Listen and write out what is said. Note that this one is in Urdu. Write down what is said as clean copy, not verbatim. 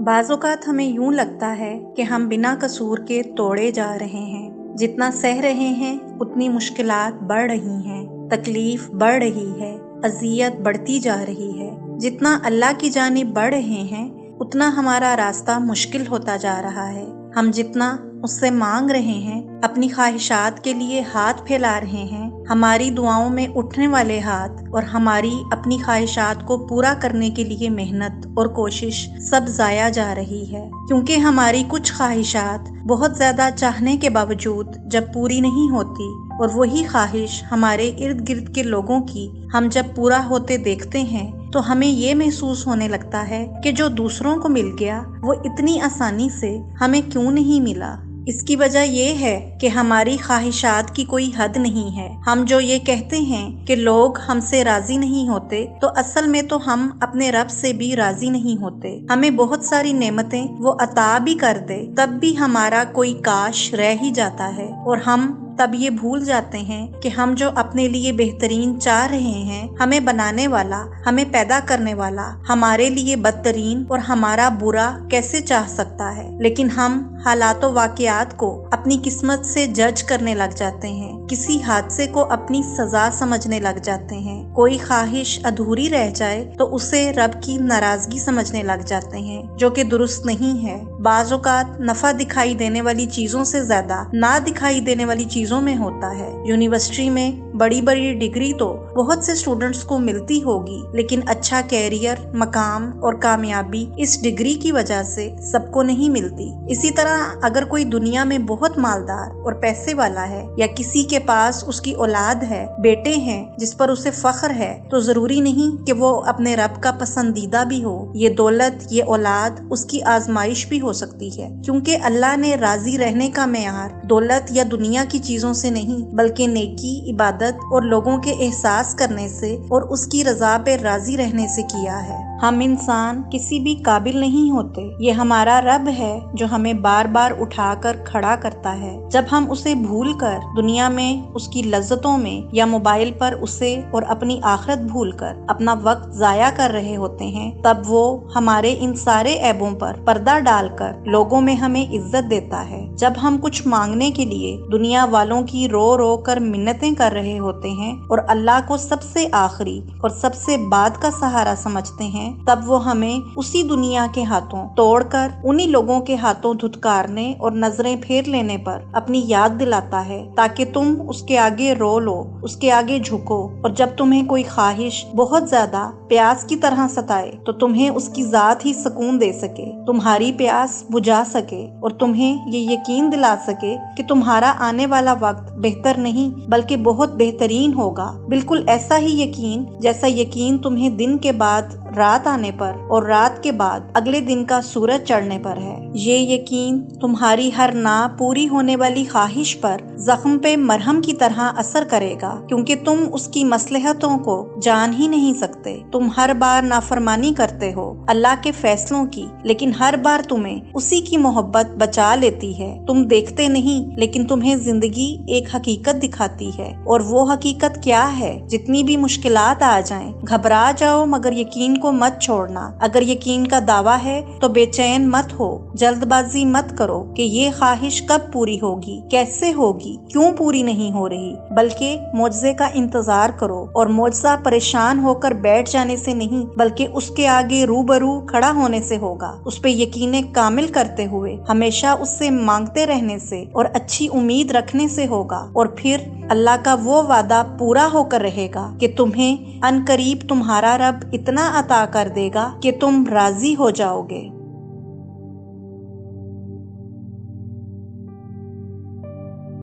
بعض اوقات ہمیں یوں لگتا ہے کہ ہم بنا قصور کے توڑے جا رہے ہیں۔ جتنا سہ رہے ہیں اتنی مشکلات بڑھ رہی ہیں، تکلیف بڑھ رہی ہے، اذیت بڑھتی جا رہی ہے۔ جتنا اللہ کی جانب بڑھ رہے ہیں اتنا ہمارا راستہ مشکل ہوتا جا رہا ہے۔ ہم جتنا اس سے مانگ رہے ہیں، اپنی خواہشات کے لیے ہاتھ پھیلا رہے ہیں، ہماری دعاؤں میں اٹھنے والے ہاتھ اور ہماری اپنی خواہشات کو پورا کرنے کے لیے محنت اور کوشش سب ضائع جا رہی ہے، کیونکہ ہماری کچھ خواہشات بہت زیادہ چاہنے کے باوجود جب پوری نہیں ہوتی اور وہی خواہش ہمارے ارد گرد کے لوگوں کی ہم جب پورا ہوتے دیکھتے ہیں تو ہمیں یہ محسوس ہونے لگتا ہے کہ جو دوسروں کو مل گیا وہ اتنی آسانی سے ہمیں کیوں نہیں ملا۔ اس کی وجہ یہ ہے کہ ہماری خواہشات کی کوئی حد نہیں ہے۔ ہم جو یہ کہتے ہیں کہ لوگ ہم سے راضی نہیں ہوتے، تو اصل میں تو ہم اپنے رب سے بھی راضی نہیں ہوتے۔ ہمیں بہت ساری نعمتیں وہ عطا بھی کر دے، تب بھی ہمارا کوئی کاش رہ ہی جاتا ہے، اور ہم تب یہ بھول جاتے ہیں کہ ہم جو اپنے لیے بہترین چاہ رہے ہیں، ہمیں بنانے والا، ہمیں پیدا کرنے والا ہمارے لیے بدترین اور ہمارا برا کیسے چاہ سکتا ہے۔ لیکن ہم حالات و واقعات کو اپنی قسمت سے جج کرنے لگ جاتے ہیں، کسی حادثے کو اپنی سزا سمجھنے لگ جاتے ہیں، کوئی خواہش ادھوری رہ جائے تو اسے رب کی ناراضگی سمجھنے لگ جاتے ہیں، جو کہ درست نہیں ہے۔ بعض اوقات نفع دکھائی دینے والی چیزوں سے زیادہ نہ دکھائی دینے والی چیزوں میں ہوتا ہے۔ یونیورسٹی میں بڑی بڑی ڈگری تو بہت سے اسٹوڈنٹس کو ملتی ہوگی، لیکن اچھا کیریئر، مقام اور کامیابی اس ڈگری کی وجہ سے سب کو نہیں ملتی۔ اسی طرح اگر کوئی دنیا میں بہت مالدار اور پیسے والا ہے، یا کسی کے پاس اس کی اولاد ہے، بیٹے ہیں جس پر اسے فخر ہے، تو ضروری نہیں کہ وہ اپنے رب کا پسندیدہ بھی ہو۔ یہ دولت، یہ اولاد اس کی آزمائش بھی ہو سکتی ہے، کیونکہ اللہ نے راضی رہنے کا معیار دولت یا دنیا کی چیزوں سے نہیں، بلکہ نیکی، عبادت اور لوگوں کے احساس کرنے سے اور اس کی رضا پہ راضی رہنے سے کیا ہے۔ ہم انسان کسی بھی قابل نہیں ہوتے، یہ ہمارا رب ہے جو ہمیں بار بار اٹھا کر کھڑا کرتا ہے۔ جب ہم اسے بھول کر دنیا میں اس کی لذتوں میں یا موبائل پر اسے اور اپنی آخرت بھول کر اپنا وقت ضائع کر رہے ہوتے ہیں، تب وہ ہمارے ان سارے عیبوں پر پردہ ڈال کر لوگوں میں ہمیں عزت دیتا ہے۔ جب ہم کچھ مانگنے کے لیے دنیا والوں کی رو رو کر منتیں کر رہے ہوتے ہیں اور اللہ کو سب سے آخری اور سب سے بعد کا سہارا سمجھتے ہیں، تب وہ ہمیں اسی دنیا کے ہاتھوں توڑ کر انہی لوگوں کے ہاتھوں دھتکارنے اور نظریں پھیر لینے پر اپنی یاد دلاتا ہے، تاکہ تم اس کے آگے رو لو، اس کے آگے جھکو، اور جب تمہیں کوئی خواہش بہت زیادہ پیاس کی طرح ستائے تو تمہیں اس کی ذات ہی سکون دے سکے، تمہاری پیاس بجھا سکے اور تمہیں یہ یقین دلا سکے کہ تمہارا آنے والا وقت بہتر نہیں بلکہ بہت بہترین ہوگا۔ بالکل ایسا ہی یقین جیسا یقین تمہیں دن کے بعد رات آنے پر اور رات کے بعد اگلے دن کا سورج چڑھنے پر ہے۔ یہ یقین تمہاری ہر نہ پوری ہونے والی خواہش پر زخم پہ مرہم کی طرح اثر کرے گا، کیونکہ تم اس کی مصلحتوں کو جان ہی نہیں سکتے۔ تم ہر بار نافرمانی کرتے ہو اللہ کے فیصلوں کی، لیکن ہر بار تمہیں اسی کی محبت بچا لیتی ہے۔ تم دیکھتے نہیں، لیکن تمہیں زندگی ایک حقیقت دکھاتی ہے، اور وہ حقیقت کیا ہے؟ جتنی بھی مشکلات آ جائیں، گھبرا جاؤ مگر یقین کو مت چھوڑنا۔ اگر یقین کا دعویٰ ہے تو بے چین مت ہو، جلد بازی مت کرو کہ یہ خواہش کب پوری ہوگی، کیسے ہوگی، کیوں پوری نہیں ہو رہی، بلکہ معجزے کا انتظار کرو، اور معجزہ پریشان ہو کر بیٹھ جانے سے نہیں بلکہ اس کے آگے روبرو کھڑا ہونے سے ہوگا۔ اس پہ یقین کامل کرتے ہوئے ہمیشہ اس سے مانگتے رہنے سے اور اچھی امید رکھنے سے ہوگا، اور پھر اللہ کا وہ وعدہ پورا ہو کر رہے گا کہ تمہیں ان قریب تمہارا رب اتنا عطا کر دے گا کہ تم راضی ہو جاؤ گے۔